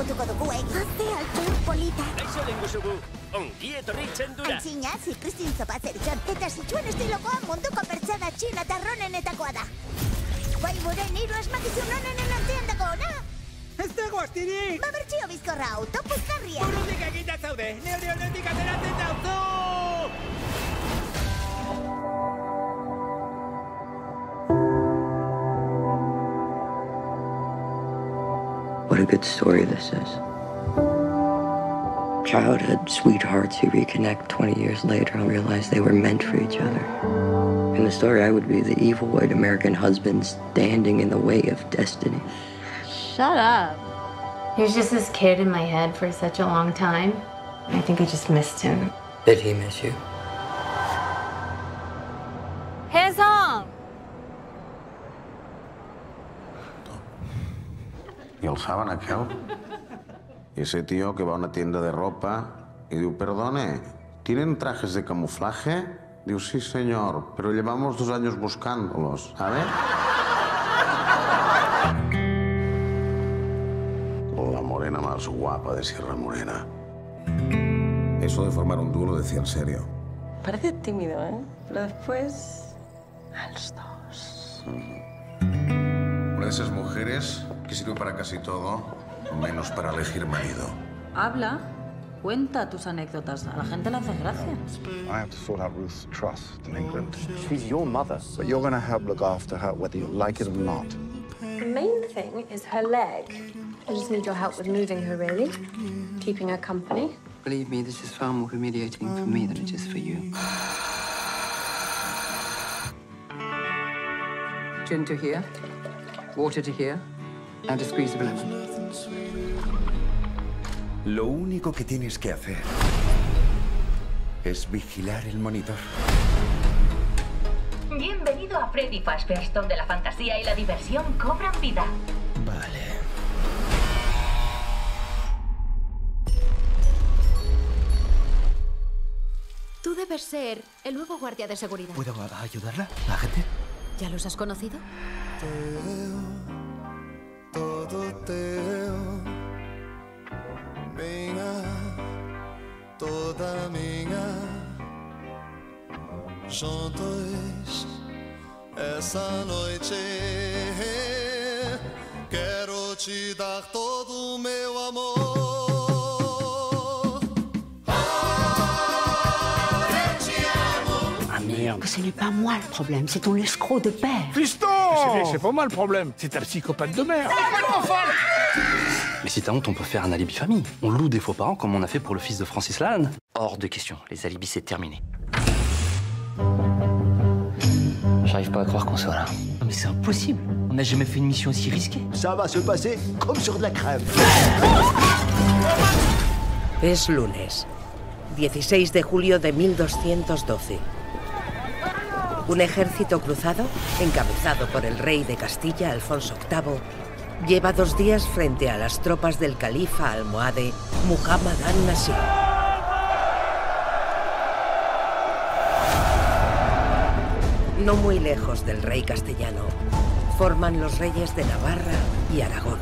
ezagutuko dugu egin. Ze altur polita. Kaixo lengusugu, ongi etorritzen dura. Antzina, zipristin zopa zeritzon, eta zituen estilokoa munduko pertsona txina eta ronenetakoa da. Bai buren hiru asmakizun honenen artean dago ona. Ez dago astirik! Ba bertxio bizkorra autopuzkarria. Burutik eginda zaude, neure honetik ateratzen dauzu! What a good story this is. Childhood sweethearts who reconnect 20 years later and realize they were meant for each other. In the story, I would be the evil white American husband standing in the way of destiny. Shut up. He was just this kid in my head for such a long time. I think I just missed him. Did he miss you? Hae-sung! ¿Y el saben aquel? Y ese tío que va a una tienda de ropa y dice, perdone, ¿tienen trajes de camuflaje? Digo, sí, señor, pero llevamos 2 años buscándolos, ¿sabe? La morena más guapa de Sierra Morena. Eso de formar un dúo lo decía en serio. Parece tímido, ¿eh? Pero después... a los dos. Una de esas mujeres que sirve para casi todo, menos para elegir marido. Habla, cuenta tus anécdotas. A la gente le hace gracia. I have to sort out Ruth's trust in England. She's your mother. But you're going to help look after her whether you like it or not. The main thing is her leg. I just need your help with moving her, really. Keeping her company. Believe me, this is far more humiliating for me than it is for you. Gin to here, water to here, and a squeeze of lemon. Lo único que tienes que hacer es vigilar el monitor. Bienvenido a Freddy Fazbear's, donde la fantasía y la diversión cobran vida. Vale. Tú debes ser el nuevo guardia de seguridad. ¿Puedo ayudarla, agente? ¿Ya los has conocido? Todo teu, minha, toda minha. Juntos essa noite quero te dar todo o meu amor. Que ce n'est pas moi le problème, c'est ton escroc de père. Fiston! C'est pas moi le problème, c'est ta psychopathe de merde. Mais si t'as honte, on peut faire un alibi famille. On loue des faux parents comme on a fait pour le fils de Francis Lalanne. Hors de question, les alibis c'est terminé. J'arrive pas à croire qu'on soit là. Non mais c'est impossible. On n'a jamais fait une mission aussi risquée. Ça va se passer comme sur de la crème. Es lunes, 16 de julio de 1212. Un ejército cruzado, encabezado por el rey de Castilla, Alfonso VIII, lleva 2 días frente a las tropas del califa almohade Muhammad an-Nasir. No muy lejos del rey castellano, forman los reyes de Navarra y Aragón.